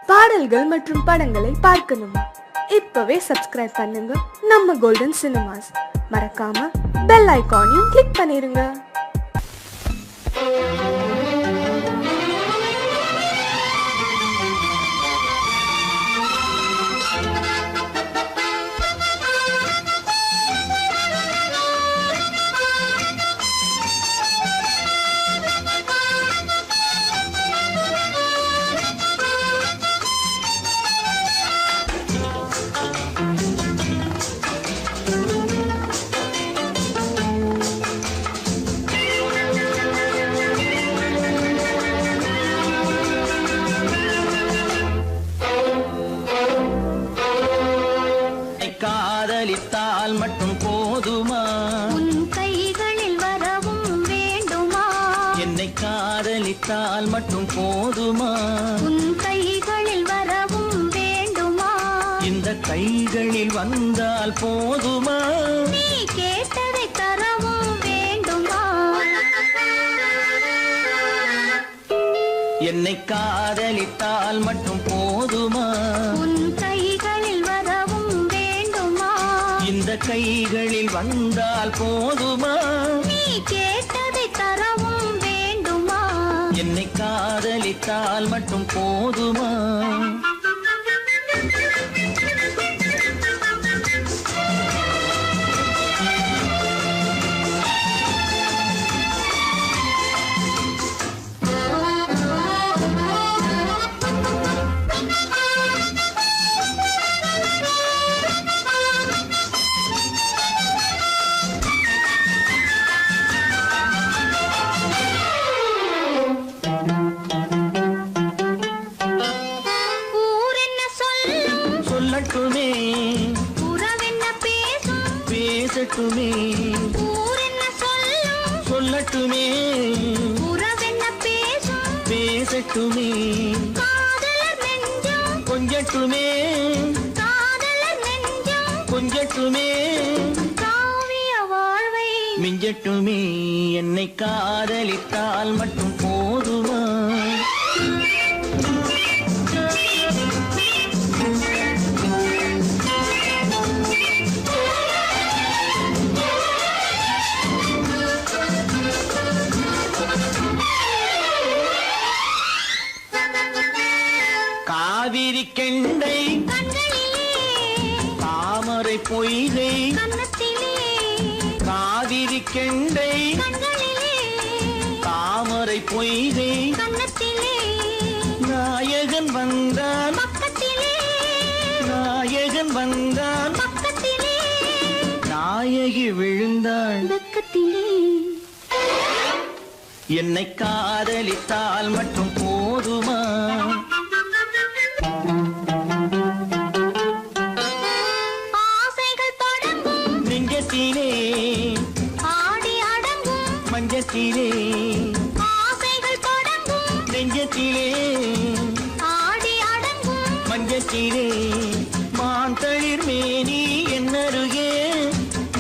பாடல்கள் மற்றும் படங்களை பார்க்கணுமா? இப்பவே சப்ஸ்கிரைப் பண்ணுங்க நம்ம கோல்டன் சினிமாஸ். மறக்காம பெல் ஐகானையும் கிளிக் பண்ணிருங்க. காதலித்தால் மட்டும் போதுமா? உன் கைகளில் வரவும் வேண்டுமா? என்னை காதலித்தால் மட்டும் போதுமா? உன் கைகளில் வரவும் வேண்டுமா? இந்த கைகளில் வந்தால் போதுமா? நீ கேட்டதை தரவும் வேண்டுமா? என்னை காதலித்தால் மட்டும் போதுமா? உன் கைகளில் வரவும் வேண்டுமா? இந்த கைகளில் வந்தால் போதுமா? நீ கேட்டதை தரவும் வேண்டுமா? என்னை காதலித்தால் மட்டும் போதுமா? சொல்லட்டுமே, உறவென்ன பேசும் பேசட்டுமே. ஊரென்ன சொல்லும் சொல்லட்டுமே, உறவென்ன பேசும் பேசட்டுமே. காதலர் நெஞ்சம் கொஞ்சட்டுமே, காதலர் நெஞ்சம் கொஞ்சட்டுமே. காவிய வாழ்வை மிஞ்சட்டுமே. என்னை காதலித்தால் மட்டும் போதுமா? காவிரி கெண்டை கண்களிலே தாமரை பொய்கை கன்னத்திலே காவிரி கெண்டை கண்களிலே தாமரை பொய்கை கன்னத்திலே நாயகன் வந்தான் பக்கத்திலே நாயகன் வந்தான் பக்கத்திலே நாயகி விழுந்தாள் பக்கத்திலே. என்னை காதலித்தால் மட்டும் போதுமா? ஆசைகள் தொடங்கும் நெஞ்சத்திலே ஆடி அடங்கும் மஞ்சத்திலே ஆசைகள் தொடங்கும் நெஞ்சத்திலே ஆடி அடங்கும் மஞ்சத்திலே மாந்தளிர் மேனி என்னருகே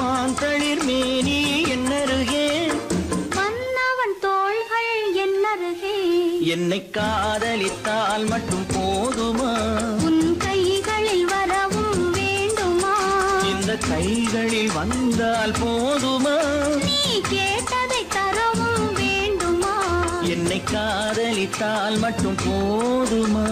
மாந்தளிர் மேனி என்னருகே மன்னவன் தோள்கள் என்னருகே. என்னை காதலித்தால் மட்டும் போதுமா? உன் கைகளில் வரவும் வேண்டுமா? இந்த கைகளில் வந்தால் போதுமா? நீ கேட்டதை தரவும் வேண்டுமா? என்னை காதலித்தால் மட்டும் போதுமா?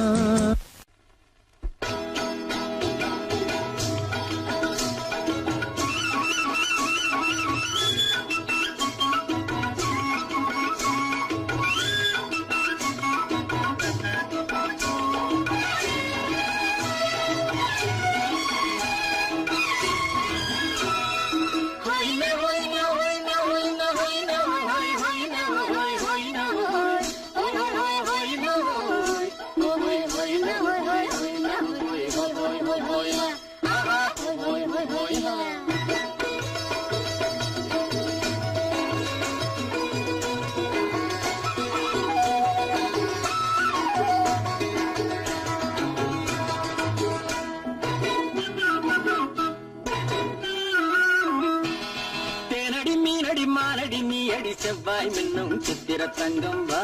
மாலடி நீ அடி செவ்வாய் மின்னும் சித்திர தங்கம் வா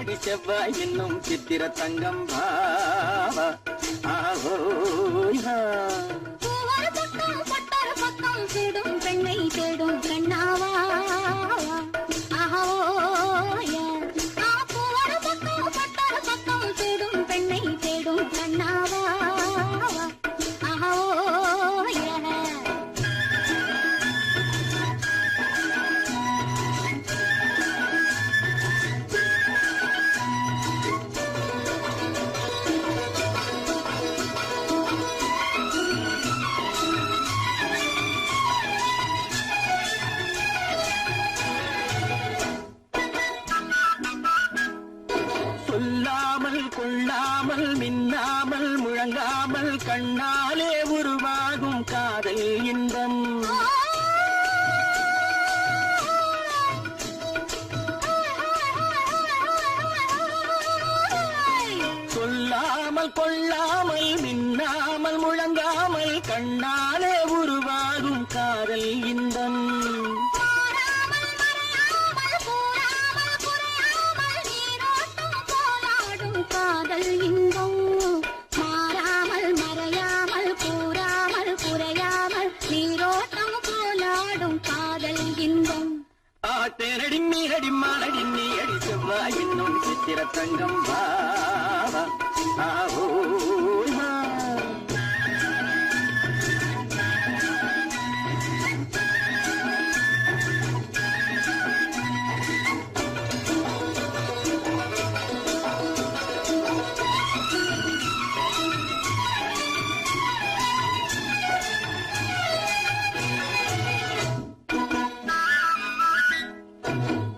அடி செவ்வாய் என்னும் சித்திர தங்கம் பாவா ஆஹோயா பூவர பக்கம் பட்டர பக்கம் தேடும் பெண்ணை தேடும் கண்ணாவா ஆஹோயா பூவர பக்கம் பட்டர பக்கம் தேடும் பெண்ணை தேடும் கண்ணாவா ஆஹோயா சொல்லாமல் கொள்ளாமல் மின்னாமல் முழங்காமல் கண்ணாலே உருவாகும் காதல் இன்பம் சொல்லாமல் கொள்ளாமல் மின்னாமல் முழங்காமல் கண்ணாலே உருவாகும் காதல் இன்பம் காதல் இன்பம் மாறாமல் மறையாமல் கூறாமல் குறையாமல் நீரோட்டம் போலாடும் காதல் இன்பம் ஆட்டேனடி மீனடி மானடி நீ அடி செவ்வாய் என்னும் சித்திர தங்கம் பாவா ஆஹோயா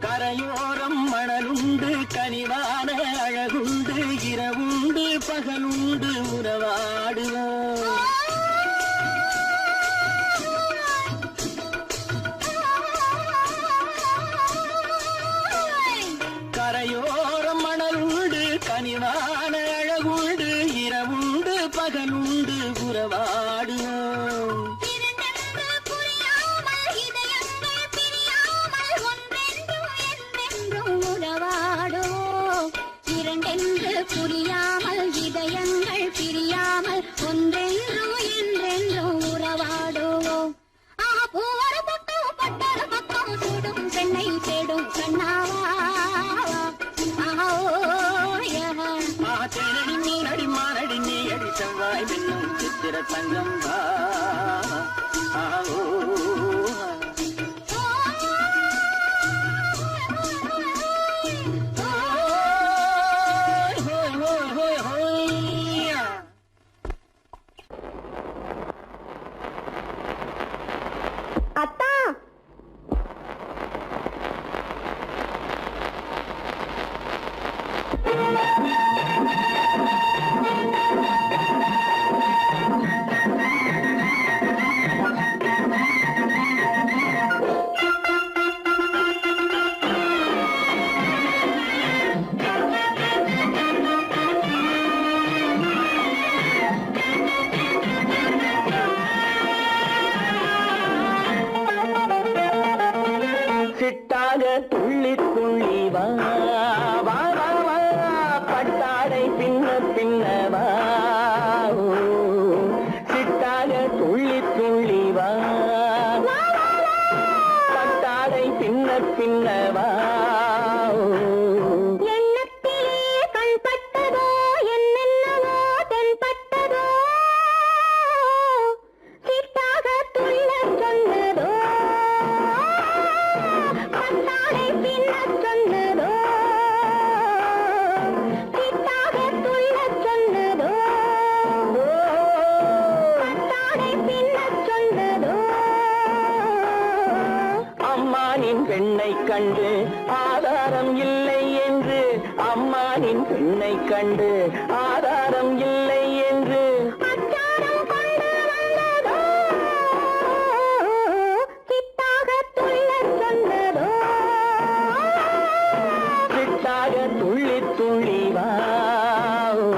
கரையோரம் மணலுண்டு கனிவான அழகுண்டு இரவுண்டு பகலுண்டு உறவாடுவோம் கரையோரம் மணலுண்டு கனிவான அழகுண்டு இரவுண்டு பகலுண்டு உறவாடுவோம் புரியாமல் இதயங்கள் பிரியாமல் ஒன்றென்றும் என்றென்றும் உறவாடுவோம் பூவர பக்கம் பட்டர பக்கம் சூடும் பெண்ணை தேடும் கண்ணாவா தேனடி மீனடி மானடி நீ அடி செவ்வாய் என்னும் சித்திர தங்கம் பாவா ஆஹோயா அத்தா சிட்டாக துள்ளி துள்ளி வா வா வா வா பட்டாடை பின்ன பின்ன வா ஓ, சிட்டாக துள்ளி துள்ளி வா பட்டாடை பின்ன பின்ன வா ஓ. எண்ணத்திலே கண்பட்டதோ என்னென்னவோ தென்பட்டதோ சிட்டாக துள்ள சொன்னதோ பட்டாடை பின்ன சொன்னதோ சிட்டாக துள்ள சொன்னதோ பட்டாடை பின்ன சொன்னதோ அம்மானின் பெண்ணை கண்டு ஆதாரம் இல்லை என்று அம்மானின் பெண்ணை கண்டு ஆதாரம் இல்லை என்று அச்சாரம் கொண்டு வந்ததோ சிட்டாக துள்ள சொன்னதோ சிட்டாக துள்ளி துள்ளி வா ஓ.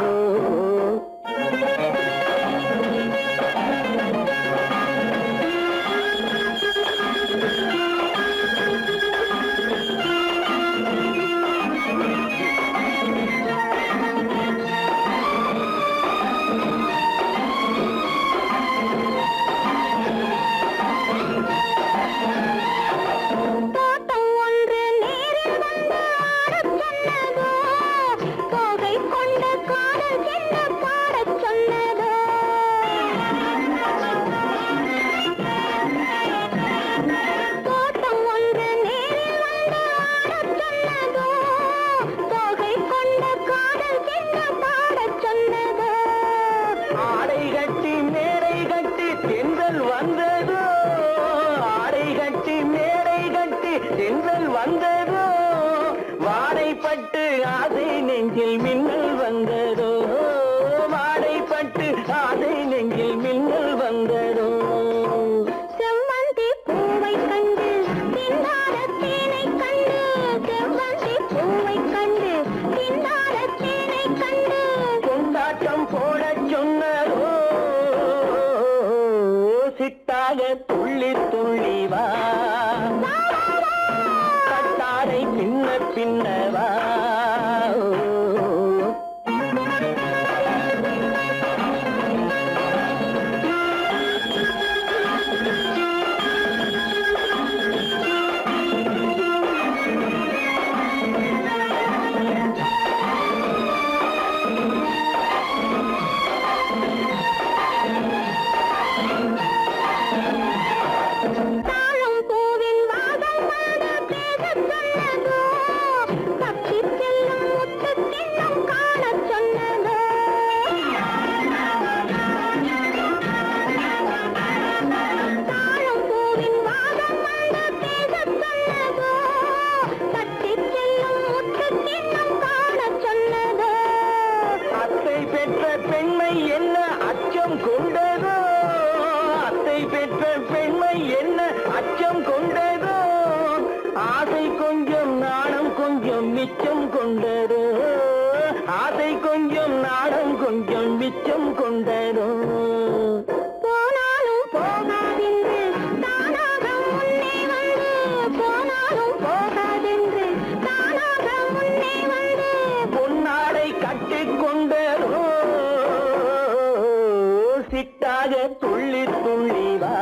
ஆசை நெஞ்சில் மின்னல் வந்ததோ வாடைப்பட்டு ஆசை நெஞ்சில் மின்னல் வந்ததோ செவ்வந்தி பூவை கண்டு தின்னார தேனை கண்டு செவ்வந்தி பூவை கண்டு தின்னார தேனை கண்டு கொண்டாட்டம் போட சொன்னதோ சிட்டாக துள்ளி துள்ளி வா கட்டாரை பின்ன பின்னவா தாழம் பூவின் வாதம் வந்து பேசச் சொன்னதோ தப்பிச் செல்லும் முத்துக் கிண்ணம் காணச் சொன்னதோ தாழம் பூவின் வாதம் வந்து பேசச் சொன்னதோ தப்பிச் செல்லும் முத்துக் கிண்ணம் காணச் சொன்னதோ அத்தை பெற்ற பெண்மை என்ன அச்சம் கொண்டதோ அத்தை பெற்ற பெண்மை என்ன அச்சம் கொண்டதோ ஆசை கொஞ்சம் நாணம் கொஞ்சம் மிச்சம் கொண்டதோ ஆசை கொஞ்சம் நாணம் கொஞ்சம் மிச்சம் கொண்டதோ போனாலும் போகாதென்று தானாக முன்னே வந்து போனாலும் போகாதென்று தானாக முன்னே வந்து பொன்னாடை கட்டிக்கொண்டதோ சிட்டாக துள்ளி துள்ளி வா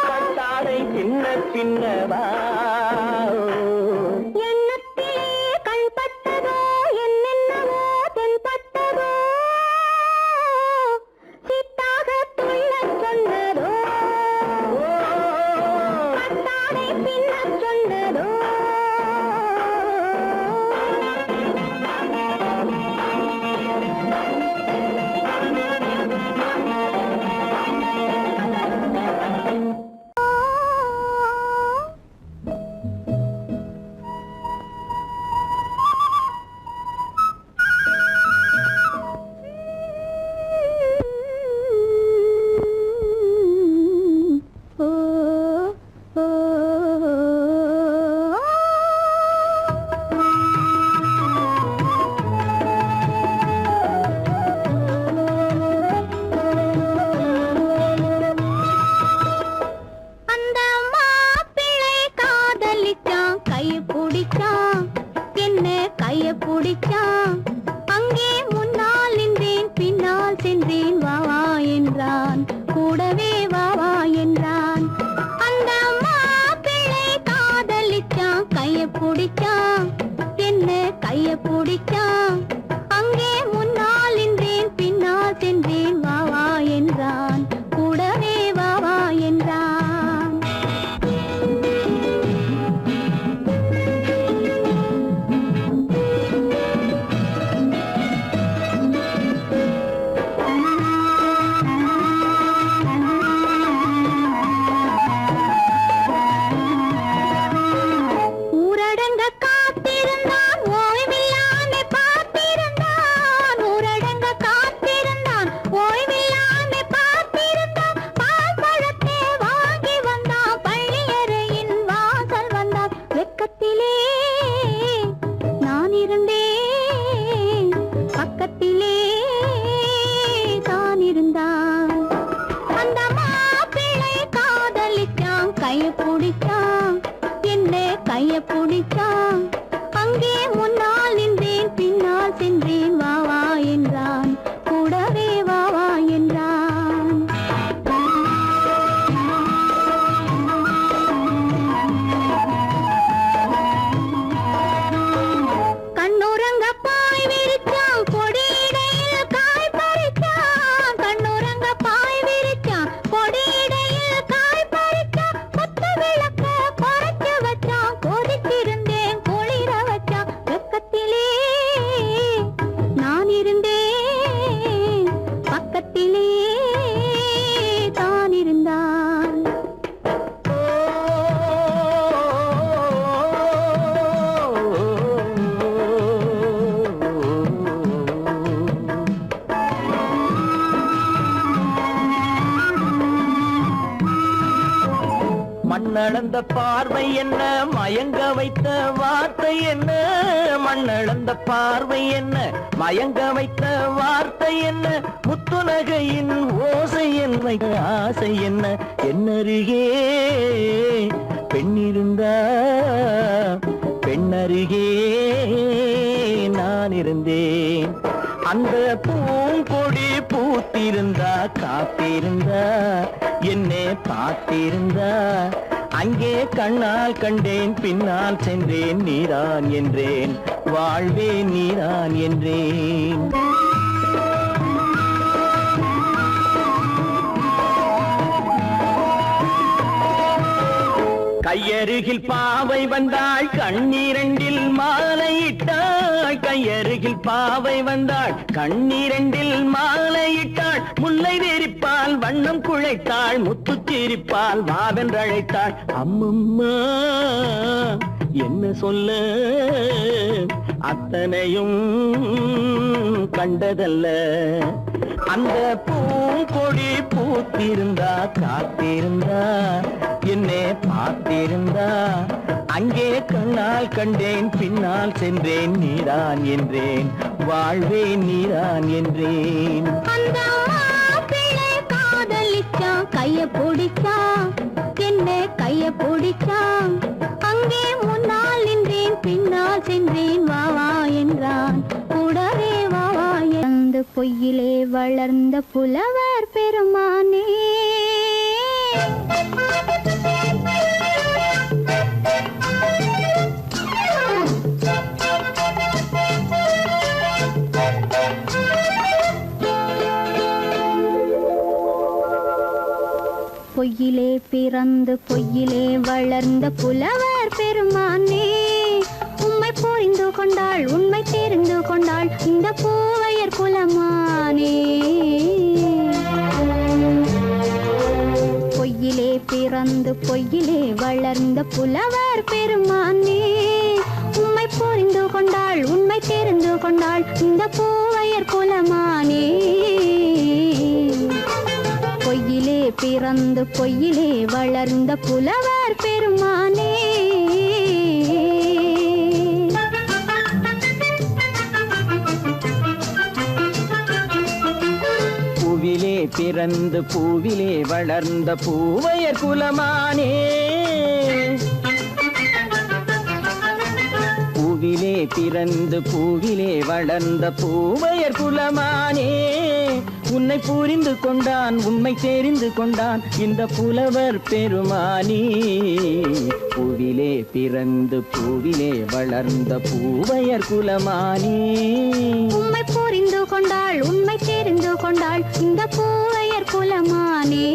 கட்டாடை பின்ன பின்னவா எண்ணத்திலே கண்பட்டதோ என்னென்னவோ தென்பட்டதோ சித்தாக துள்ளச் சொன்னதோ கட்டாடை பின்னச் சொன்னதோ அந்த மாப்பிள்ளை காதலிச்சான் கைய பிடிச்சான் என்ன கைய பிடிச்சான் அங்கே முன்னால் நின்றேன் பின்னால் சென்றேன் வா வா என்றான் கூடவே வா வா என்றான் அந்த மாப்பிள்ளை காதலிச்சான் கைய பிடிச்சான் என்ன கைய பிடிச்சான் அங்கே முன்னால் நின்றேன் பின்னால் சென்றேன் வா வா என்றான் கூடவே வா வா என்றான் ஊரடங்க காத்திருந்தான் ஓய்வில்லாமே பார்த்திருந்தான் ஊரடங்க காத்திருந்தான் ஓய்வில்லாமே பார்த்திருந்தான் பால் பழத்தை வாங்கி வந்தான் பள்ளியறையின் வாசல் வந்தான் வெக்கத்திலே நான் இருந்தேன் பக்கத்திலே தான் இருந்தான் அந்த மாப்பிள்ளை காதலிச்சான் கைய பிடிச்சான் என்ன கைய பிடிச்சான் அங்கே முன்னால் நின்றேன் பின்னால் சென்றேன் வா வா என்றான் கூடவே வா வா என்றான் கண்ணுறங்க பாய் விரிச்சான் கொடியிடையில் காய் பறிச்சான் கண்ணுறங்க பாய் விரிச்சான் கொடியிடையில் காய் பறிச்சான் கொத்து விளக்க குறைச்சு வச்சான் கொதிச்சிருந்தேன் குளிர வச்சான் கண்ணளந்த பார்வை என்ன, மயங்க வைத்த வார்த்தை என்ன, மண்ணளந்த பார்வை என்ன, மயங்க வைத்த வார்த்தை என்ன, முத்துநகையின் ஓசை என்ன, ஆசை என்ன, என்னருகே பெண்ணிருந்தா பெண்ணருகே நான் இருந்தேன். அந்த பூங்கொடி பூத்திருந்தா காத்திருந்தா என்னை பார்த்திருந்தா அங்கே கண்ணால் கண்டேன் பின்னால் சென்றேன் நீதான் என்றேன் வாழ்வே நீதான் என்றேன். கையருகில் பாவை வந்தாள் கண்ணீரண்டில் மாலையிட்டாள், கையருகில் பாவை வந்தாள் கண்ணீரண்டில் மாலையிட்டாள், முல்லை வெறிப்பால் வண்ணம் குழைத்தாள், முத்து சிரிப்பால் வாவென்றழைத்தாள். அம்மம்மா என்ன சொல்ல அத்தனையும் கண்டதல்ல, அந்த பூங்கொடி பூத்திருந்தா காத்திருந்தா என்னை பார்த்திருந்தா அங்கே கண்ணால் கண்டேன் பின்னால் சென்றேன் நீதான் என்றேன் வாழ்வே நீதான் என்றேன். அந்த மாப்பிள்ளை காதலிச்சான், கைய பிடிச்சான், என்ன கைய பிடிச்சான், அங்கே முன்னால் நின்றேன் பின்னால் சென்றேன் வா வா என்றான், கூடவே வா வா என்று. பொய்யிலே வளர்ந்த புலவர் பெருமானே, பொய்யிலே பிறந்து பொய்யிலே வளர்ந்த புலவர் பெருமானே, உம்மை புரிந்து கொண்டாள் உண்மை தெரிந்து கொண்டாள் இந்த பூவையர் குலமானே. பொய்யிலே பிறந்து பொய்யிலே வளர்ந்த புலவர் பெருமானே, உம்மை புரிந்து கொண்டாள் உண்மை தெரிந்து கொண்டாள் இந்த பூவையர் குலமானே. பொய்யிலே பிறந்து பொய்யிலே வளர்ந்த புலவர் பெருமானே. பூவிலே பிறந்து பூவிலே வளர்ந்த பூவையர் குலமானே, பூவிலே பிறந்து பூவிலே வளர்ந்த பூவையர் குலமானே, உன்னை புரிந்து கொண்டான் உண்மை தெரிந்து கொண்டான் இந்த புலவர் பெருமானே. பூவிலே பிறந்து பூவிலே வளர்ந்த பூவையர் குலமானே, உம்மை புரிந்து கொண்டாள் உண்மை தெரிந்து கொண்டாள் இந்த பூவையர் குலமானே.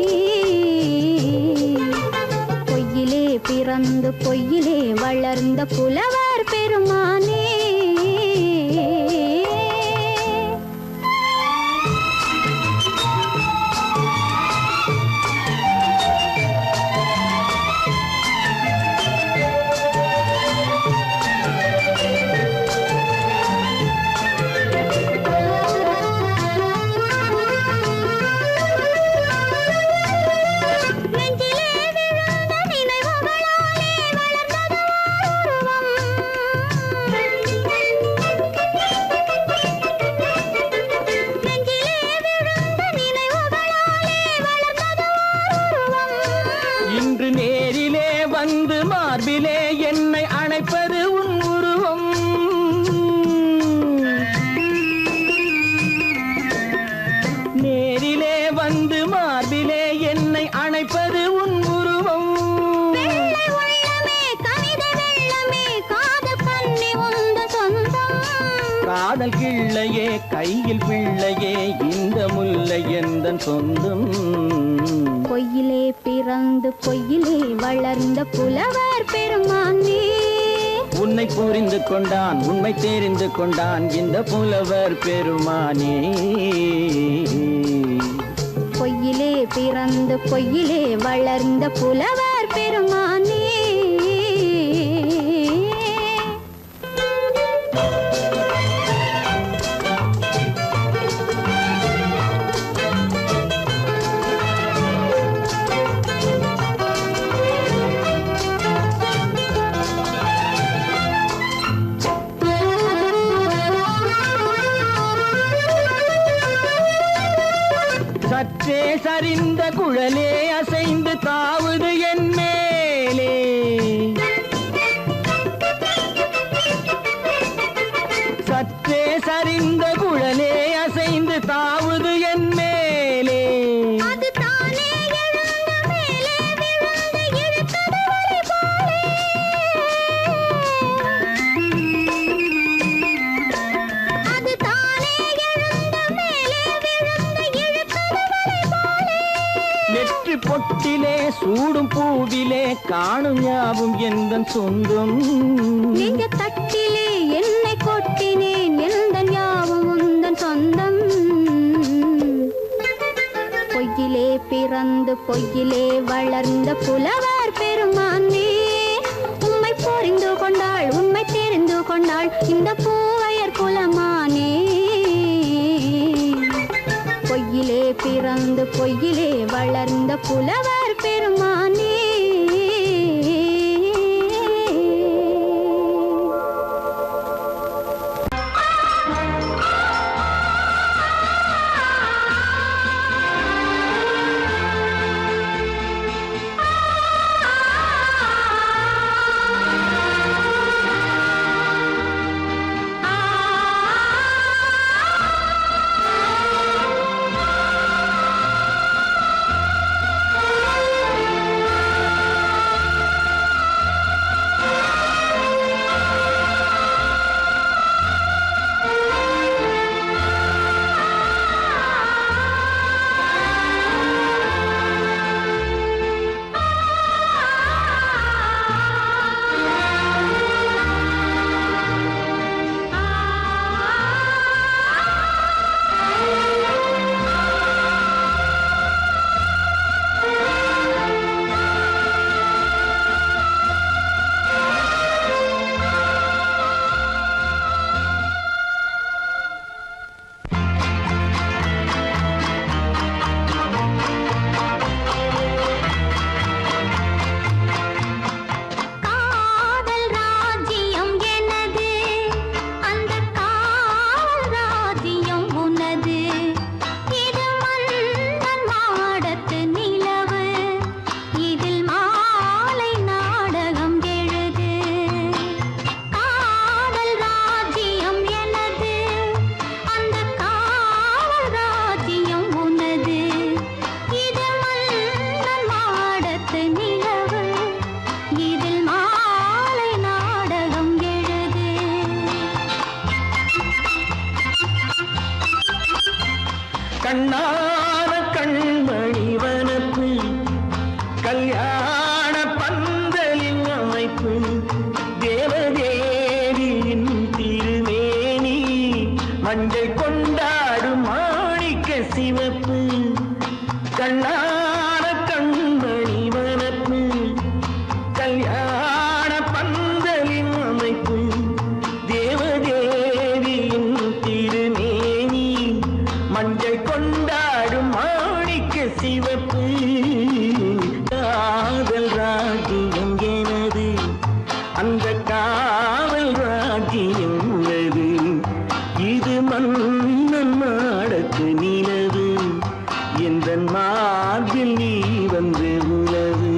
பொய்யிலே பிறந்து பொய்யிலே வளர்ந்த புலவர் பெருமானே. மார்பிலே என்னை அணைப்பது உன் உருவம், நேரிலே வந்து மார்பிலே என்னை அணைப்பது உன் உருவம். காதல் கிள்ளையே கையில் பிள்ளையே இந்த முல்லை எந்தன் சொந்தம். பொய்யிலே பிறந்து பொய்யிலே வளர்ந்த புலவர் பெருமானே, உன்னை புரிந்து கொண்டான் உண்மை தெரிந்து கொண்டான் இந்த புலவர் பெருமானே. பொய்யிலே பிறந்து பொய்யிலே வளர்ந்த புலவர் பெருமானே. சரிந்த குழலே அசைந்து தாவுது என் மேலே சற்றே சரிந்த குழலே அசைந்து தாவுது என் மேலே அது தானே எழுந்த மேலே விழுந்து இழுத்தது வலை போலே அது தானே எழுந்த மேலே விழுந்து இழுத்தது வலை போலே நெற்றி பொட்டிலே சூடும் பூவிலே காணும் யாவும் எந்தன் சொந்தம் நெஞ்ச தட்டிலே என்னை கொட்டினேன் எந்தன் யாவும் உந்தன் சொந்தம் பொய்யிலே பிறந்து பொய்யிலே வளர்ந்த புலவர் பெருமானே உம்மை புரிந்து கொண்டாள் உண்மை தெரிந்து கொண்டாள் இந்த பூவையர் குலமானே பொய்யிலே பிறந்து பொய்யிலே வளர்ந்த புலவர் பெருமானே கண்ணான கண்மணி வனப்பு கல்யாண பந்தலின் அமைப்பு தேவதேவியின் திருமேனி மஞ்சள் கொண்டாடும் மாணிக்க சிவப்பு கண்ணான கண்மணி வனப்பு கல்யாண பந்தலின் அமைப்பு தேவதேவியின் திருமேனி மஞ்சள் கொண்டாடும் மாணிக்க சிவப்பு காதல் ராஜ்யம் எனது அந்த காவல் ராஜ்யம் உள்ளது இது மன்னன் மாடத்து நிலவு எந்த மார்பில் நீ வந்து உலவு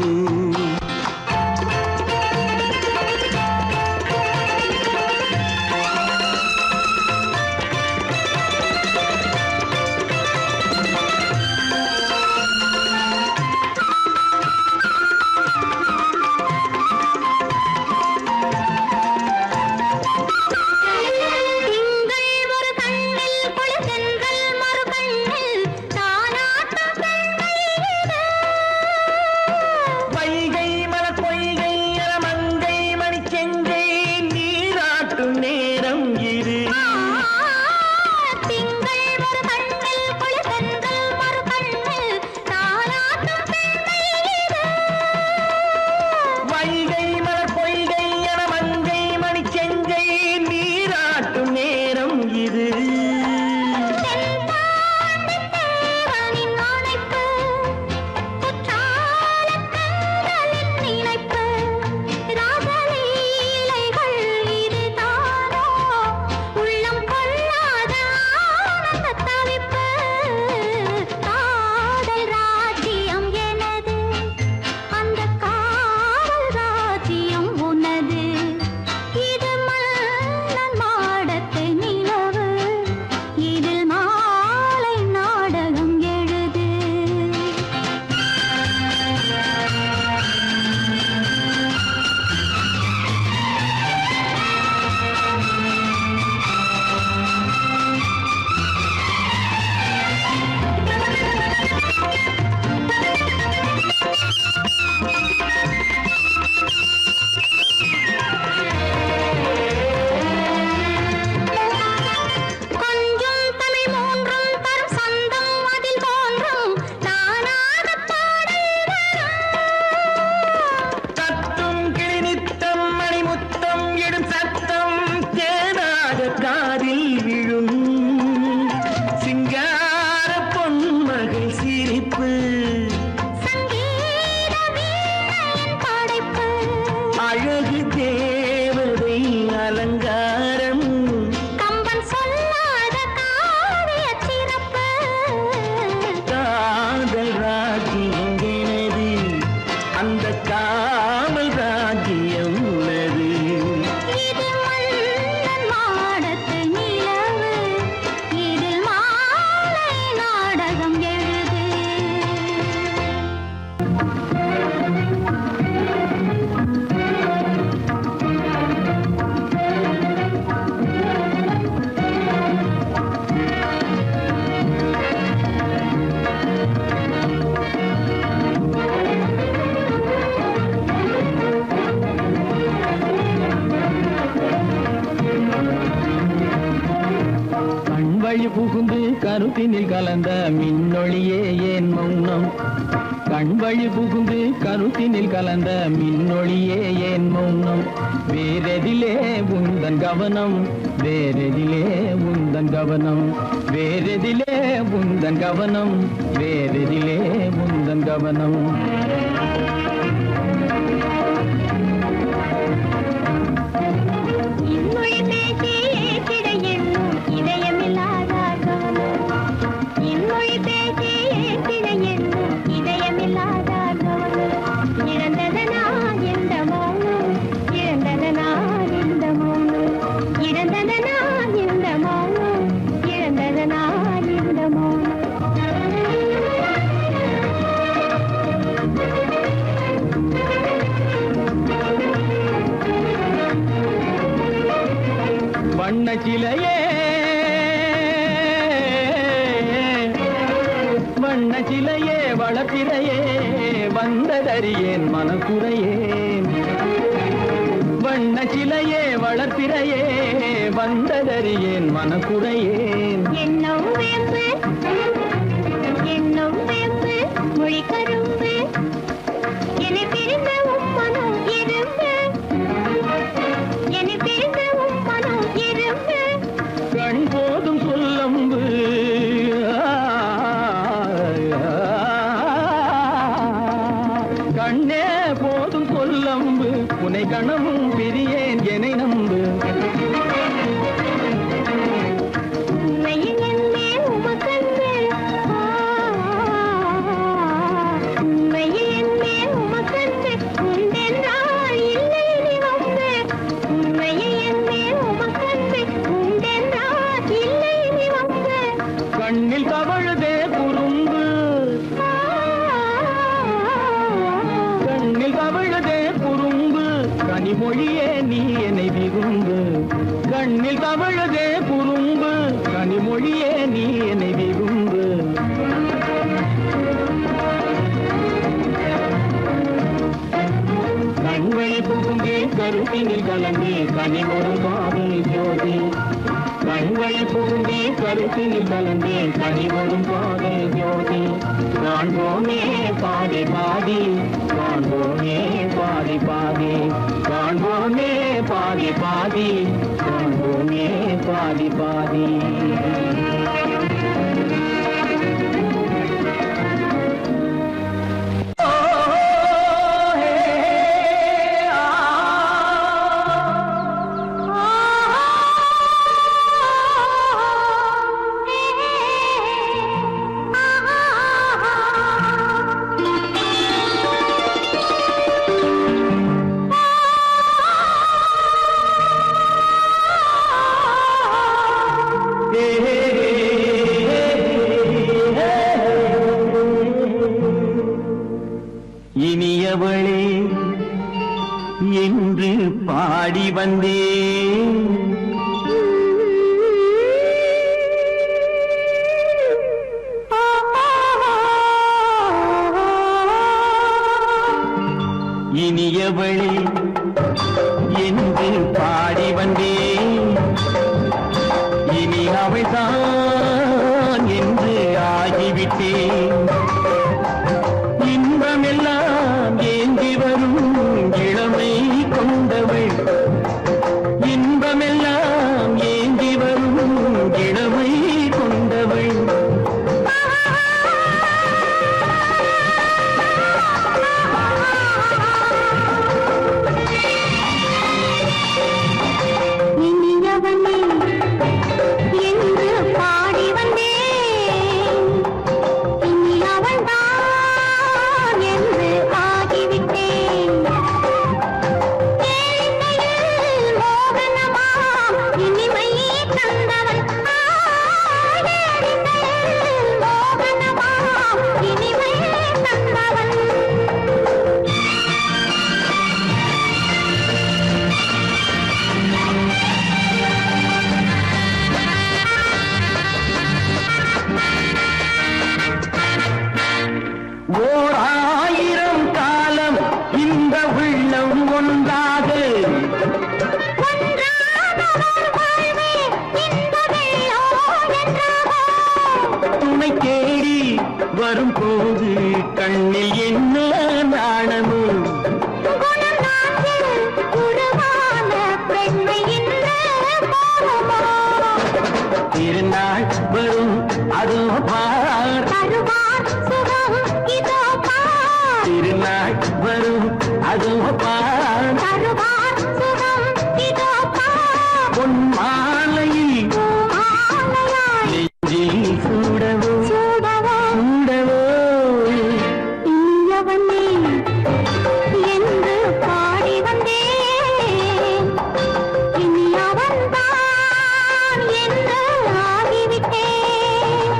வழி புகுந்து கருத்தினில் கலந்த மின்னொளியே ஏன் மௌனம்? கண் வழி புகுந்து கருத்தினில் கலந்த மின்னொளியே ஏன் மௌனம்? வேறெதிலே உந்தன் கவனம்? வேறெதிலே உந்தன் கவனம்? வேறெதிலே உந்தன் கவனம்? வேறெதிலே உந்தன் கவனம்? இன்மொழி பேசி ஏற்றிட எண்ணும் இதயமில்லாதார் கவனம். இன்மொழி பேசி ஏற்றிட எண்ணும் இதயமில்லாதார் கவனம். இழந்ததனா எந்த மௌனம்? இழந்ததனா எந்த மௌனம்? இழந்ததனா எந்த மௌனம்? இழந்ததனா எந்த மௌனம்? வண்ண சிலையே வண்ண சிலையே வளர்ப்பிறையே வந்ததறியேன் மனக்குறையேன். வண்ண சிலையே வளர்ப்பிறையே வந்ததறியேன் மனக்குறையேன். எண்ணம் வேம்பு எண்ணம் வேம்பு மொழி கரும்பு என்னை பிரிந்த உம்மனம் இரும்பு. என்னை பிரிந்த உம்மனம் இரும்பு. கண் போதும் சொல்லம்பு கண்ணே போதும் சொல்லம்பு உனை கணமும் பிரியேன் என்னை நம்பு. உண்மையில் என்னே உமக்கன்பு. உண்மையில் என்னே உமக்கன்பு உண்டென்றால் இல்லை நீ வம்பு. உண்மையில் என்னே உமக்கன்பு உண்டென்றால் இல்லை நீ வம்பு. கண்ணில் தவழுதே குறும்பு கண்ணில் தவழுதே குறும்பு கனிமொழியே நீ என்னை விரும்பு. கண்ணில் தவழுதே குறும்பு கனிமொழியே நீ என்னை விரும்பு. கண்வழி புகுந்தே கருத்தினில் கலந்தே கனிமொரு காதல் ஜோதி. கண்வழி புகுந்தே கருத்தினில் கலந்தே கனிமொரும் காதல் ஜோதி. காண்போமே பாதி பாதி காண்போமே பாதி பாதி காண்போமே பாதி பாதி காண்போமே பாதி பாதி. இனியவளே என்று பாடி வந்தேன். இனியவளே என்று பாடி வந்தேன். இனி அவள்தான் என்று ஆகிவிட்டேன். இன்பமெல்லாம் ஏந்தி வரும் இளமை கொண்டவள். இன்பமெல்லாம் ஏந்தி வரும் இளமை கொண்டவள். வரும்போது கண்ணில் என்ன நாணமோ திருநாள் வரும் அதோ பார் திருநாள் வரும் அதோ பார் பொன் மாலையில் நெஞ்சில் சூடவோ சூடவோ என்று பாடி வந்தேன் இனி அவன்தான் என்று ஆகிவிட்டேன்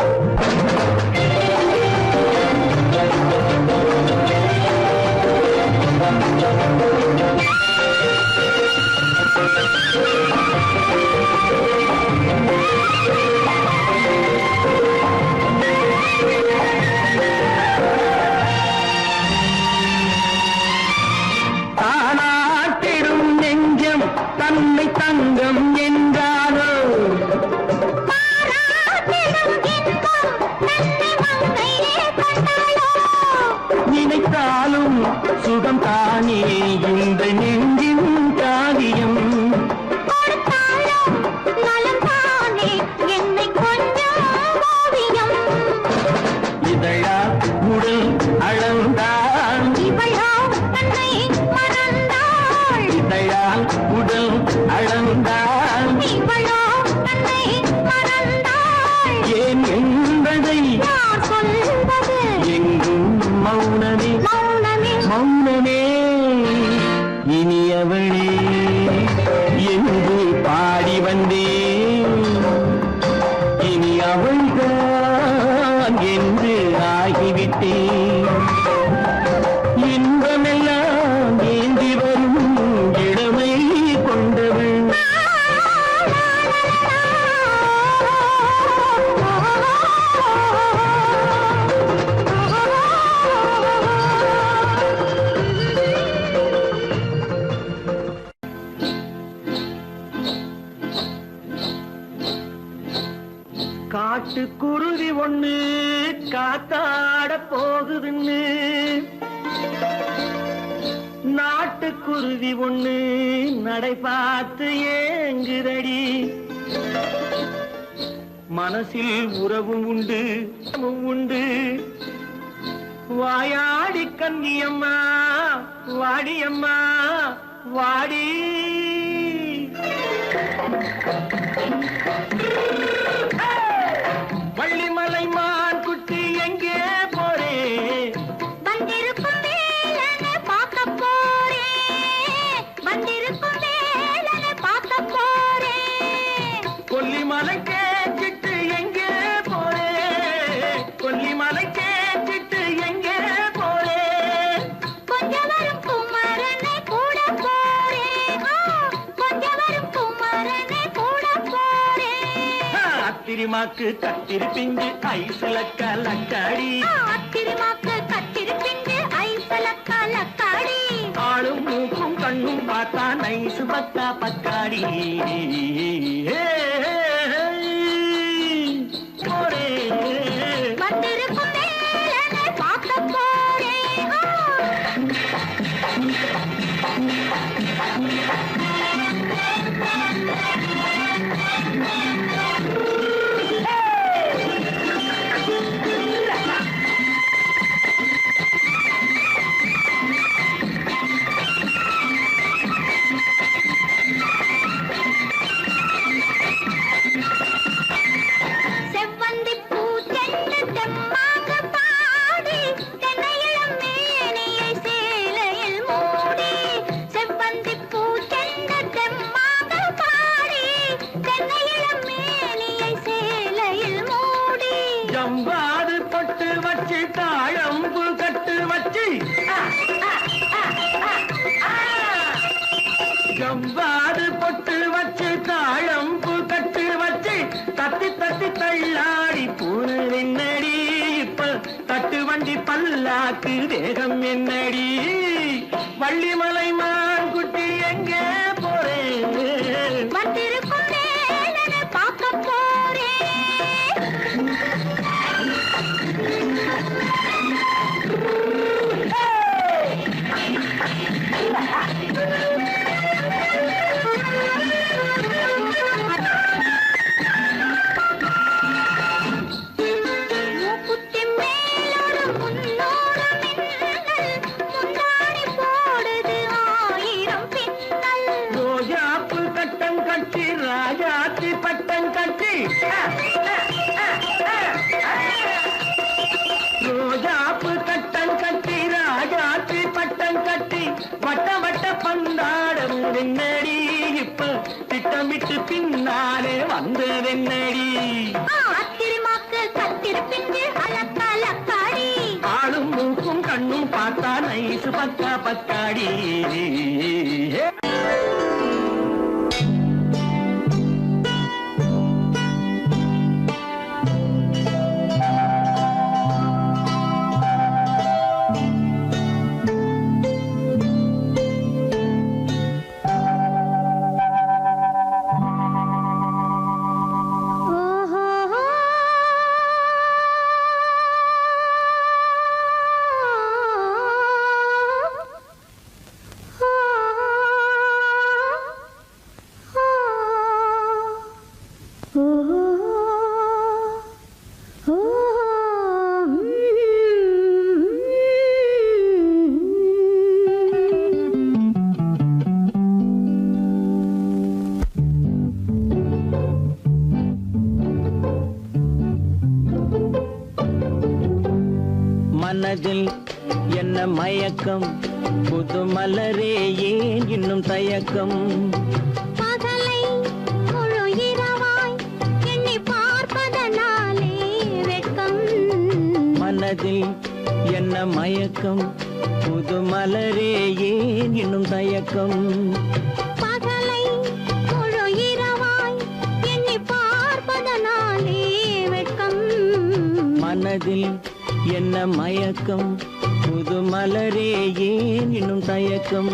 தானாட்டிடும் நெஞ்சம் தன்னை தங்கம் என்றாரோ நினைத்தாலும் சுகம் தானே இந்த நெஞ்சின் காரியம் இதழா உடல் அளந்தான் இதழால் உடல் அளந்தான் ஏன் என்பதை எங்கும் மௌனமே மௌனமே இனியவளே என்று பாடி வந்தேன் இனி அவள்தான் என்று ஆகிவிட்டேன் இன்பமெல்லாம் ஏந்தி வரும் இளமை கொண்டவள் காட்டுக்குருவி ஒண்ணு காத்தாட போகுதுன்னு நாட்டுக்குருவி ஒண்ணு நடை பார்த்து ஏங்குதடி மனசில் உறவும் உண்டு உண்டு வாயாடி கன்னியம்மா வாடியம்மா வாடி வள்ளிமலை மான் குட்டி எங்கே போறே வந்திருக்கும் வேலனை பார்க்க போறேன் வந்திருக்கும் வேலனை பார்க்க போறேன் கொல்லிமலை கேட்டுட்டு எங்கே போறே கொல்லிமலை கேட்டுட்டு எங்கே போறே கொஞ்சம் வரும் குமரனை கூட போறேன் கொஞ்சம் வரும் குமரனை கூட போறேன் அத்திரிமாக்கு கத்திரி பிஞ்சு ஐசுல கலக்காடி அத்திரிமாக்கு கத்திரி பிஞ்சு ஐசல கலக்காடி ஆளும் மூக்கும் கண்ணும் பார்த்தா நைசு பக்கா பக்காடி போரே வந்திருக்கும் வேலனை பார்க்க போறேன் செவ்வந்தி பூ தென்ன தெம்மாக பாடி தென்னையிளம் மேனியை சேலையில் மூடி செவ்வந்தி பூ தென்ன தெம்மாக பாடி தென்னையிளம் மேனியை சேலையில் மூடி ஜம்பாது பொட்டு வச்சு தாழம்பு கட்டு வச்சு ஜம்பாது பொட்டு வச்சு தாழம்பு கட்டு வச்சு தட்டி தட்டி தள்ளாடி பூரு என்னடி இப்ப தட்டு வண்டி பல்லாக்கு வேகம் என்னடி வள்ளிமலை மான் குட்டி எங்கே போறேன் வந்திருக்கும் வேலனை பார்க்க போறேன் திட்டமிட்டு பின்னாலே வந்ததென்னடி அத்திருமாக்கு கத்திருப்பின்று அலக்காடி ஆளும் மூக்கும் கண்ணும் பார்த்தா நைசு பக்கா பக்காடி மனதில் என்ன மயக்கம் புது மலரே ஏன் இன்னும் தயக்கம் பகலை முழு இரவாய் எண்ணி பார்ப்பதனாலே வெட்கம் மனதில் என்ன மயக்கம் புது மலரே ஏன் இன்னும் தயக்கம் பகலை முழு இரவாய் எண்ணி பார்ப்பதனாலே வெட்கம் மனதில் என்ன மயக்கம் புது மலரே ஏன் இன்னும் தயக்கம்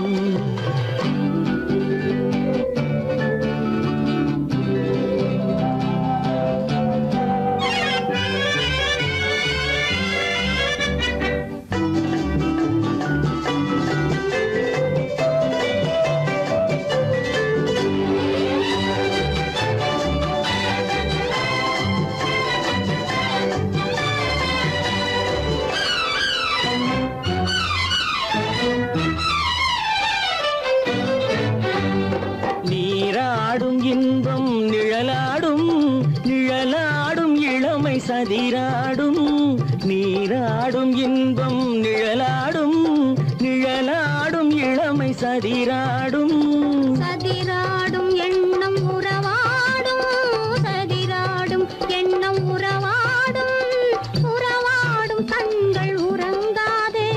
நீராடும் இன்பம் நிழலாடும் நிழலாடும் இளமை சதிராடும் நீராடும் இன்பம் நிழலாடும் நிழலாடும் இளமை சதிராடும் சதிராடும் எண்ணம் உறவாடும் சதிராடும் எண்ணம் உறவாடும் உறவாடும் கண்கள் உறங்காதே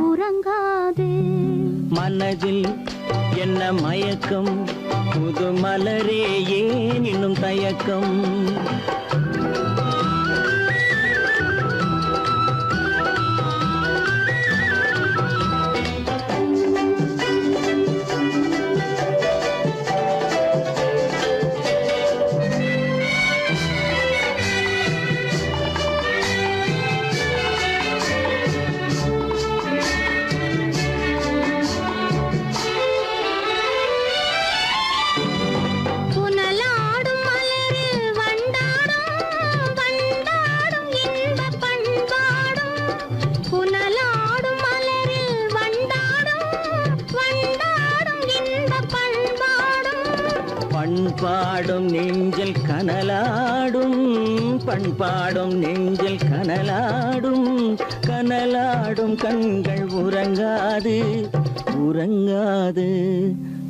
உறங்காதே மனதில் என்ன மயக்கம் புது மலரே ஏன் இன்னும் தயக்கம் புனலாடும் மலரில் வண்டாடும் வண்டாடும் இன்பப் பண்பாடும் புனலாடும் மலரில் வண்டாடும் வண்டாடும் இன்பப் பண்பாடும் பண்பாடும் நெஞ்சில் கனலாடும் பண்பாடும் நெஞ்சில் கனலாடும் கனலாடும் கண்கள் உறங்காது உறங்காது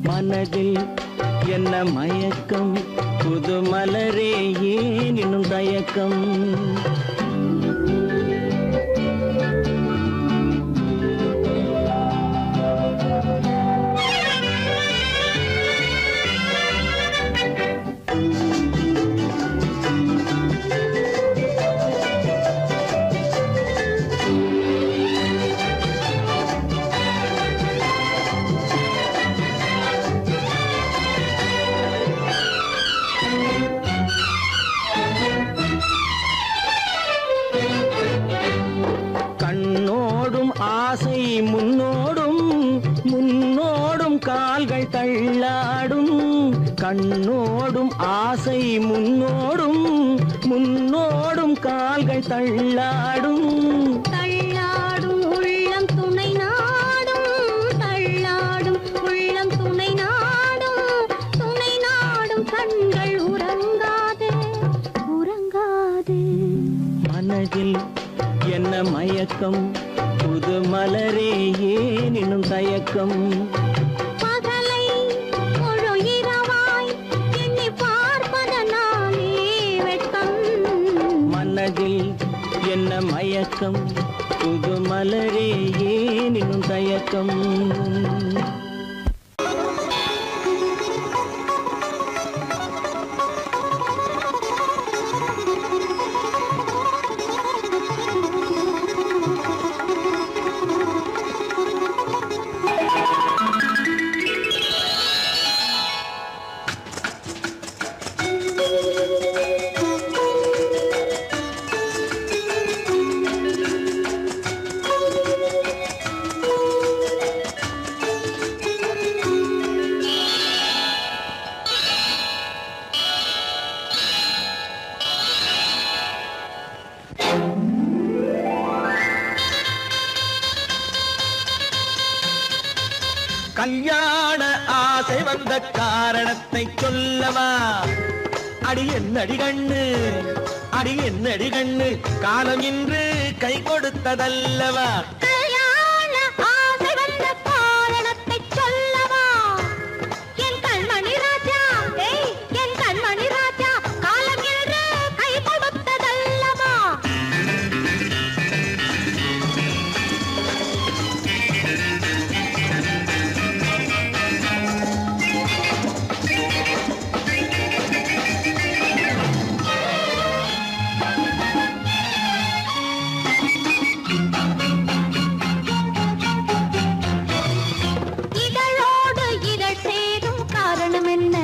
மனதில் என்ன மயக்கம் புது மலரே ஏன் இன்னும் தயக்கம் கண்ணோடும் ஆசை முன்னோடும் முன்னோடும் கால்கள் தள்ளாடும் கண்ணோடும் ஆசை முன்னோடும் முன்னோடும் கால்கள் தள்ளாடும் தள்ளாடும் உள்ளம் துணை நாடும் தள்ளாடும் உள்ளம் துணை நாடும் கண்கள் உறங்காதே உறங்காதே மனதில் என்ன மயக்கம் புது மலரே ஏன் இன்னும் தயக்கம் பகலை முழு இரவாய் பக்கம் புது மலரே ஏன் இன்னும் தயக்கம் கல்யாண ஆசை வந்த காரணத்தை சொல்லவா? அடி என்னடி கண்ணு, அடி என்னடி கண்ணு, காலம் இன்று கை கொடுத்ததல்லவா? கல்யாண ஆசை வந்த காரணத்தை சொல்லவா? என் கண்மணி ராஜா, என் கண்மணி ராஜா, காலம் என்று கை கொடுத்ததல்லவா? இதழோடு இதழ் சேரும் காரணம் என்ன?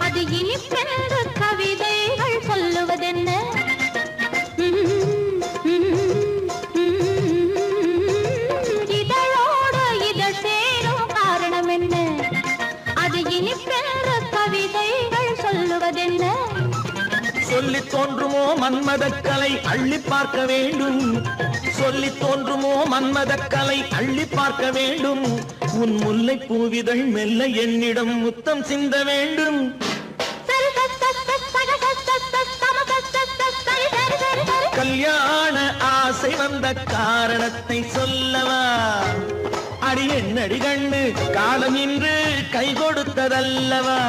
அது இனிப்பென்று கவிதைகள் சொல்லுவதென்ன? இதழோடு இதழ் சேரும் காரணம் என்ன? அது இனிப்பென்று கவிதைகள் சொல்லுவதென்ன? சொல்லி தோன்றுமோ மன்மதக்கலை அள்ளி பார்க்க வேண்டும், சொல்லி தோன்றுமோ மன்மதக்கலை அள்ளி பார்க்க வேண்டும். உன் முல்லை பூவிதழ் மெல்ல என்னிடம் முத்தம் சிந்த வேண்டும். கல்யாண ஆசை வந்த காரணத்தை சொல்லவா? அடி என்னடி கண்ணு, காலம் இன்று கை கொடுத்ததல்லவா?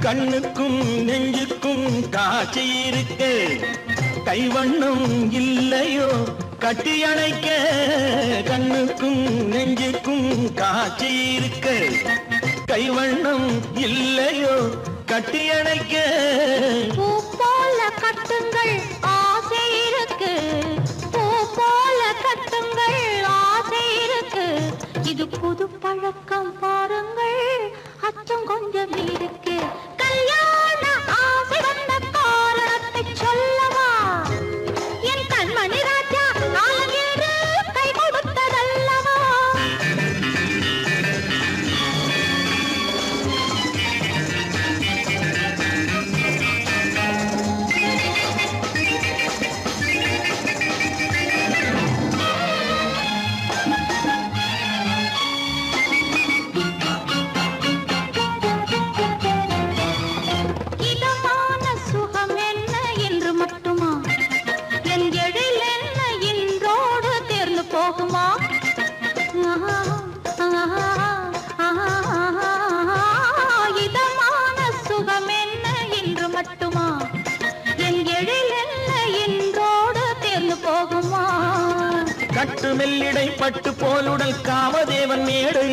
கண்ணுக்கும் நெஞ்சுக்கும் காட்சி இருக்க, கைவண்ணம் இல்லையோ கட்டி அணைக்க? கண்ணுக்கும் நெஞ்சுக்கும் காட்சி இருக்க, கைவண்ணம் இல்லையோ கட்டி அணைக்க? பூ போல கட்டுங்கள் ஆசை இருக்கு, பூ போல கட்டுங்கள் ஆசை இருக்கு. இது புது பழக்கம் பாருங்கள், அச்சம் கொஞ்சம் இருக்கு. கல்யாண ஆசை வந்த காரணத்தை சொல்லவா? என் கண்மணி ராஜா, காலம் என்று கை கொடுத்ததல்லவா? இதமான சுகம் என்ன என்று மட்டுமா? என் எழில் என்ன இன்றோடு தேர்ந்து போகுமா? இதமான சுகம் என்ன என்று மட்டுமா? என் எழில் என்ன இன்றோடு தேர்ந்து போகுமா? கட்டு மெல்லிடை பட்டு போலுடல் காமதேவன் மேடை,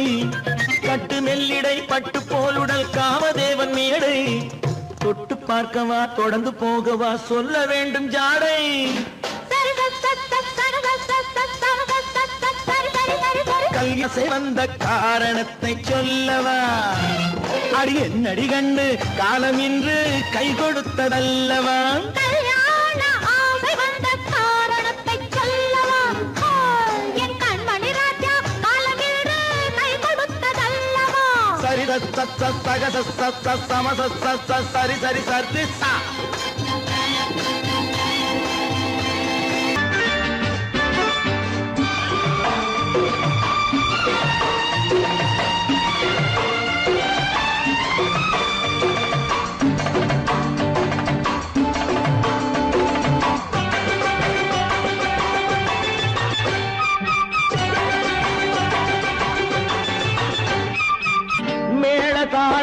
கட்டு மெல்லிடை பட்டு போலுடல் காமதேவன் மேடை. தொட்டு பார்க்கவா தொடர்ந்து போகவா சொல்ல வேண்டும் ஜாடை. கல்யாசை வந்த காரணத்தை சொல்லவா? அடி என்னடி கண்டு, காலம் இன்று கை கொடுத்ததல்லவா? கல்யாண ஆசை வந்த காரணத்தை சொல்லவா? என் கண்மணி ராஜா, காலம் என்று கை கொடுத்ததல்லவா? சரி சக சம சரி சரி சரி சா.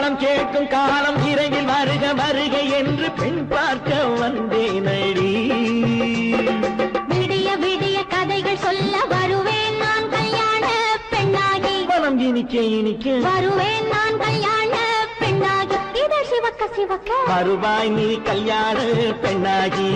தாளம் கேட்கும் காலம் விரைவில் வருக வருக என்று பெண் பார்க்க வந்தேனடி. விடிய விடிய கதைகள் சொல்ல வருவேன் நான் கல்யாண பெண்ணாகி. மனம் இனிக்க இனிக்க வருவேன் நான் கல்யாண பெண்ணாகி. இதழ் சிவக்க சிவக்க வருவாய் நீ கல்யாண பெண்ணாகி.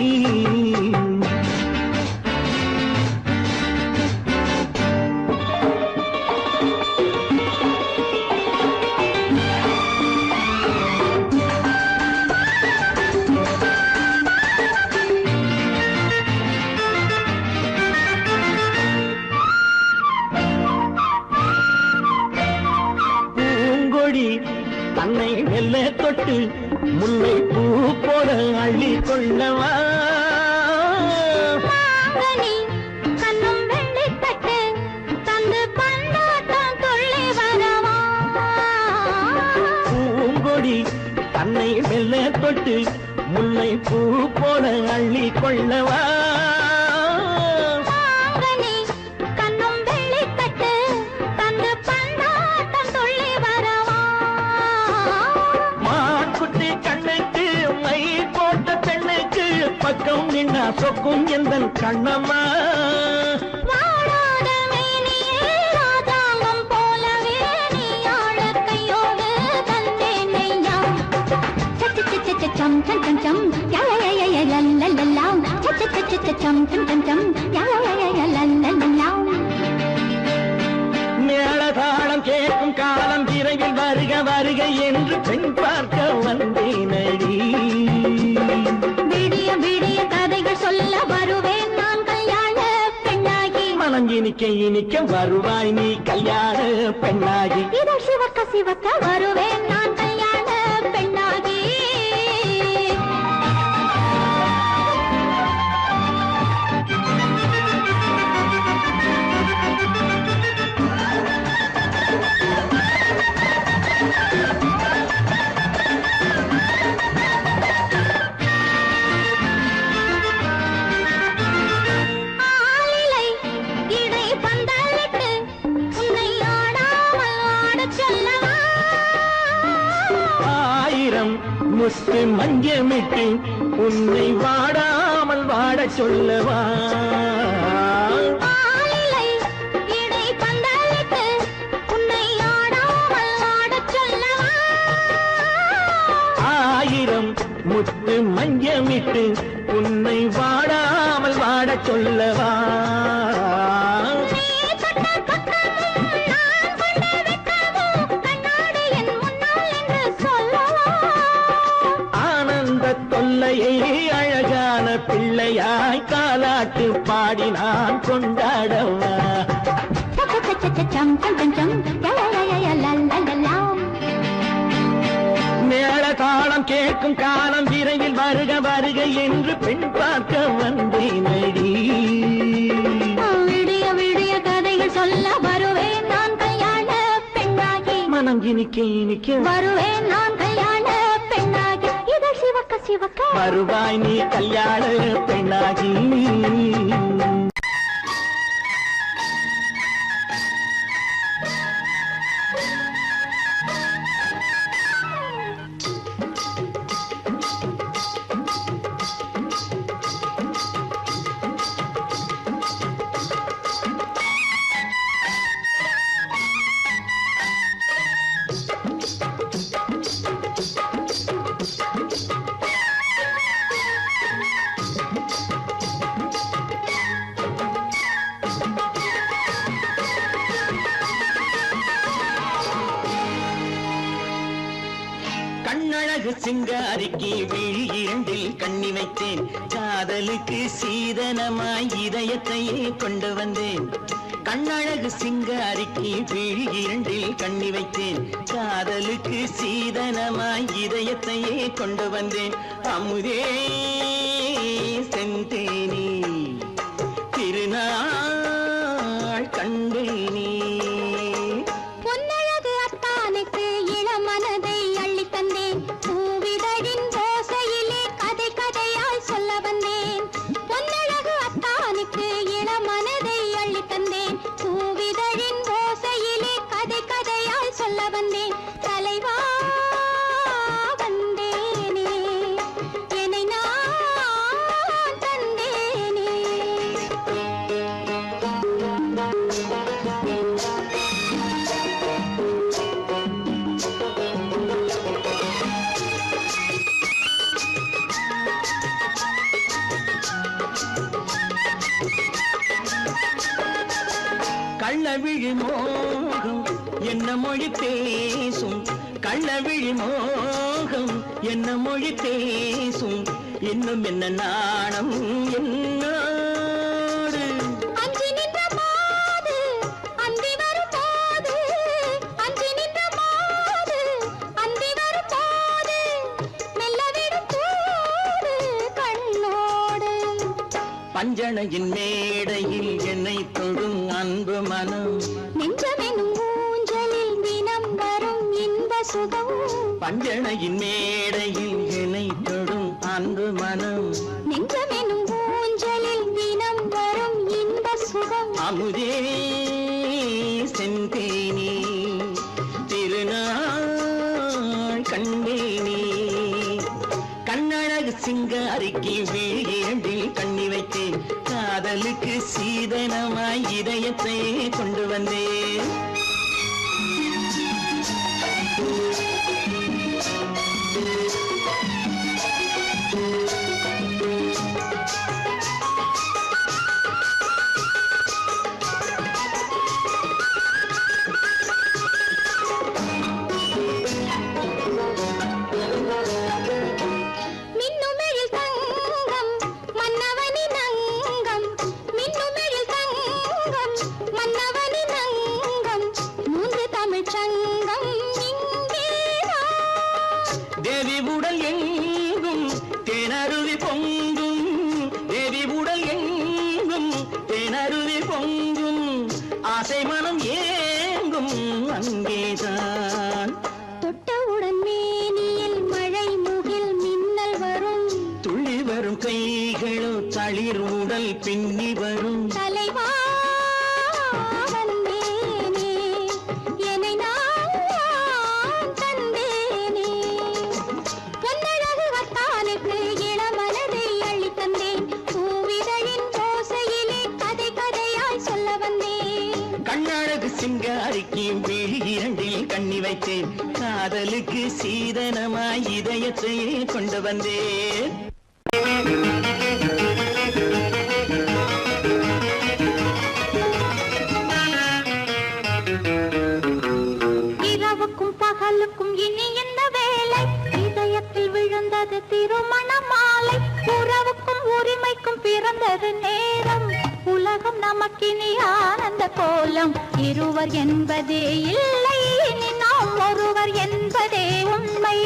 தன்னை மெல்ல தொட்டு முல்லை பூ போல அள்ளி கொள்ளவா. கண்ணும் வெள்ளி தட்டு தந்து பந்தாட்டம் துள்ளி வரவா. பூங்கொடி தன்னை மெல்ல தொட்டு முல்லை பூ போல அள்ளி கொள்ளவா. பக்கம் நின்னா சொக்கும் எந்தன் கண்ணம்மா. வாழாத மேனியே ராஜாங்கம் போலவே நீ ஆழ கையோடு தந்தேன் நெய்யா. சச்ச சச்ச சச்சம் சம் சம் சம் யயயய லல்லலல்லாம். சச்ச சச்ச சச்சம் சம் சம் சம் யயயய லல்லலல்லாம். மேளதாளம் கேட்கும் காலம் விரைவில் வருக வருக என்று பெண் பார்க்க வந்தேனடி. விடிய விடிய கதைகள் சொல்ல வருவேன் நான் கல்யாண பெண்ணாகி. மனம் இனிக்க இனிக்க வருவாய் நீ கல்யாண பெண்ணாகி. இதழ் சிவக்க சிவக்க வருவேன் நான் கல்யாண பெண்ணாகி. முத்து மஞ்சமிட்டு உன்னை வாடாமல் வாட சொல்லவா. ஆயிரம் முத்து மஞ்சமிட்டு உன்னை வாடாமல் வாட சொல்லவா. தொல்லையை அழகான பிள்ளையாய் காலாட்டு பாடி நான் கொண்டாடவா. மேள தாளம் கேட்கும் காலம் விரைவில் வருக வருக என்று பெண் பார்க்க வந்தேனடி. விடிய விடிய கதைகள் சொல்ல வருவேன் நான் கல்யாண பெண்ணாகி. மனம் இனிக்க இனிக்க வருவேன் நான் கல்யாண பெண்ணாகி. இதழ் சிவக்க சிவக்க வருவாய் நீ கல்யாண பெண்ணாகி. கண்ணழகு சிங்காரிக்கு விழி இரண்டில் கண்ணி வைத்தேன். காதலுக்கு சீதனமாய் இதயத்தையே கொண்டு வந்தேன். கண்ணழகு சிங்காரிக்கு விழி இரண்டில் கண்ணி வைத்தேன். காதலுக்கு சீதனமாய் இதயத்தையே கொண்டு வந்தேன். அமுதே செந்தேனே திருநாள் கண்டேனே. பொன்னழகு அத்தானுக்கு இளமனதை அள்ளி தந்தேன். பூவிதழின் ஓசையிலே கதை கதையாய் சொல்ல வந்தேன். பொன்னழகு அத்தானுக்கு இளமனதை அள்ளி தந்தேன். பூவிதழின் ஓசையிலே கதை கதையாய் சொல்ல வந்தேன். தலைவா கள்ளவிழி மோகம் என்ன மொழி பேசும் கள்ளவிழி மோகம் என்ன மொழி பேசும் இன்னும் என்ன நாணம் என்னோடு அஞ்சி நின்ற மாது அந்தி வரும் போது அஞ்சி நின்ற மாது அந்தி வரும் போது மெல்ல விடும் போது கண்ணோடு பஞ்சணையின் மேடையில் என்னை தொடும் அன்பு மனம் நெஞ்சமெனும் ஊஞ்சலில் தினம் வரும் இன்ப சுகம் பஞ்சணையின் மேடையில் என்னை தொடும் அன்பு மனம் நெஞ்சமெனும் ஊஞ்சலில் தினம் வரும் இன்ப சுகம் அமுதே செந்தேனே திருநாள் கண்டேனே கண்ணழகு சிங்காரிக்கு வேண்டில் கண்ணி வைத்தேன் காதலுக்கு சீதனமாய் இதயத்தை கொண்டு வந்தேன் மின்னுமெழில் தங்கம் மன்னவனின் அங்கம் மின்னுமெழில் தங்கம் மன்னவனின் அங்கம் மூன்று தமிழ்ச் சங்கம் இங்கேதான் தேவி உடல் எங்கும் தேனருவி பொங்கும் தேவி உடல் எங்கும் தேனருவி பொங்கும் ஆசை மனம் ஏங்கும் அங்கேதான் தொட்டவுடன் மேனியில் மழை முகில் மின்னல் வரும் துள்ளி வரும் கைகளோ தளிர் உடல் பின்னி வரும் தலைவா வந்தேனே என்னை நான் தந்தேனே பொன்னழகு வத்தானுக்கு இளமனதை அள்ளி தந்தேன் பூவிதழின் ஓசையிலே கதை கதையாய் சொல்ல வந்தேன் கண்ணழகு சிங்காரிக்கு விழி இரண்டில் கண்ணி வைத்தேன் காதலுக்கு சீதனமாய் இதயத்தை கொண்டு வந்தேன் இரவுக்கும் பகலுக்கும் இனி என்ன வேலை இதயத்தில் விழுந்தது திருமண மாலை உறவுக்கும் உரிமைக்கும் பிறந்தது நேரம் உலகம் நமக்கினி ஆனந்த கோலம் இருவர் என்பதே இல்லை இனி நாம் ஒருவர் என்பதே உண்மை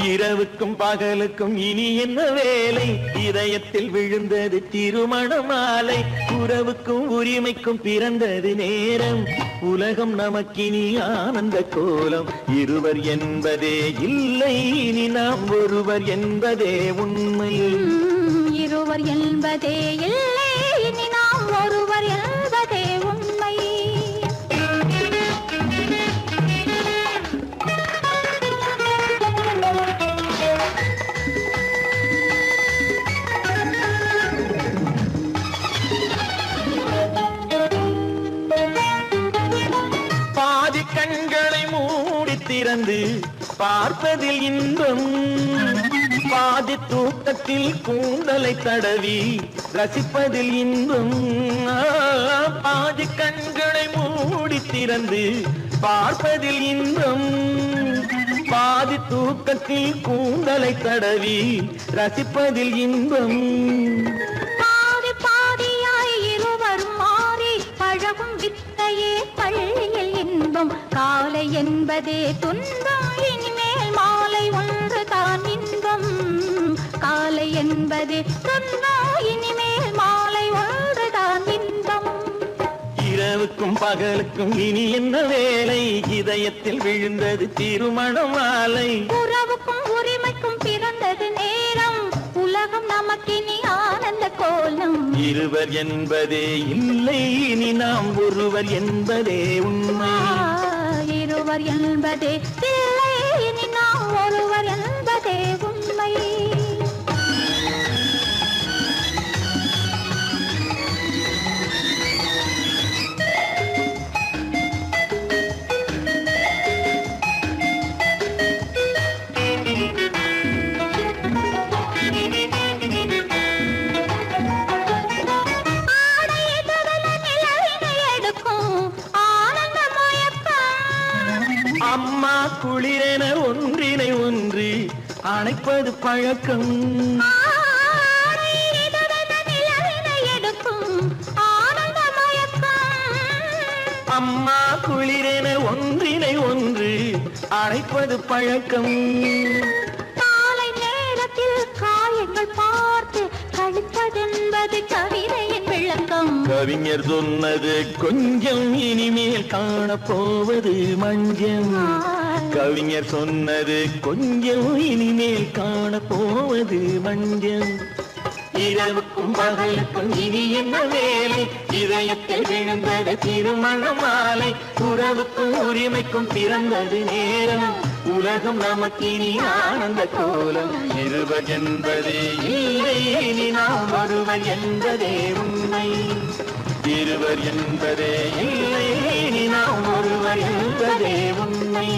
இரவுக்கும் பகலுக்கும் இனி என்ன வேலை இதயத்தில் விழுந்தது திருமண மாலை உறவுக்கும் உரிமைக்கும் பிறந்தது நேரம் உலகம் நமக்கினி ஆனந்த கோலம் இருவர் என்பதே இல்லை இனி நாம் ஒருவர் என்பதே உண்மை இருவர் என்பதே இல்லை இனி நாம் ஒருவர் என்பதே உண்மை பாதி கண்களை மூடி திறந்து பார்ப்பதில் இன்பம் பாதி தூக்கத்தில் கூந்தலை தடவி ரசிப்பதில் இன்பம் பாதி கண்களை மூடி திறந்து பார்ப்பதில் இன்பம் பாதி தூக்கத்தில் கூந்தலை தடவி ரசிப்பதில் இன்பம் பாதி பாதியாய் இருவரும் மாறி பழகும் வித்தையே பள்ளியில் இன்பம் காலை என்பதே துன்பம் இனிமேல் மாலை ஒன்று தான் இன்பம் காலை என்பதே துன்பம் இனிமேல் மாலை ஒன்று தான் இன்பம் இரவுக்கும் பகலுக்கும் இனி என்ன வேலை இதயத்தில் விழுந்தது திருமண மாலை உறவுக்கும் உரிமைக்கும் பிறந்தது நேரம் உலகம் நமக்கினி ஆனந்த கோலம் இருவர் என்பதே இல்லை இனி நாம் ஒருவர் என்பதே உண்மை இருவர் என்பதே இல்லை இனி நாம் ஒருவர் என்பதே உண்மை அம்மா குளிரென ஒன்றினை ஒன்று அணைப்பது பழக்கம். அம்மா குளிரென ஒன்றினை ஒன்று அணைப்பது பழக்கம். காலை நேரத்தில் காயங்கள் பார்த்து கழிப்பதென்பது கவிதையின் விளக்கம். கவிஞர் சொன்னது கொஞ்சம் இனிமேல் காணப்போவது மஞ்சள். கவிஞர் சொன்னது கொஞ்சம் இனிமேல் காணப்போவது மஞ்சள். இரவுக்கும் பகலுக்கும் இனி என்ன வேலை, இதயத்தில் விழுந்தது திருமண மாலை. உறவுக்கும் உரிமைக்கும் பிறந்தது நேரம், உலகம் நமக்கினி ஆனந்த கோலம். இருவர் என்பதே இல்லை, இனி நாம் ஒருவர் என்பதே உண்மை. இருவர் என்பதே இல்லை, இனி நாம் ஒருவர் என்பதே உண்மை.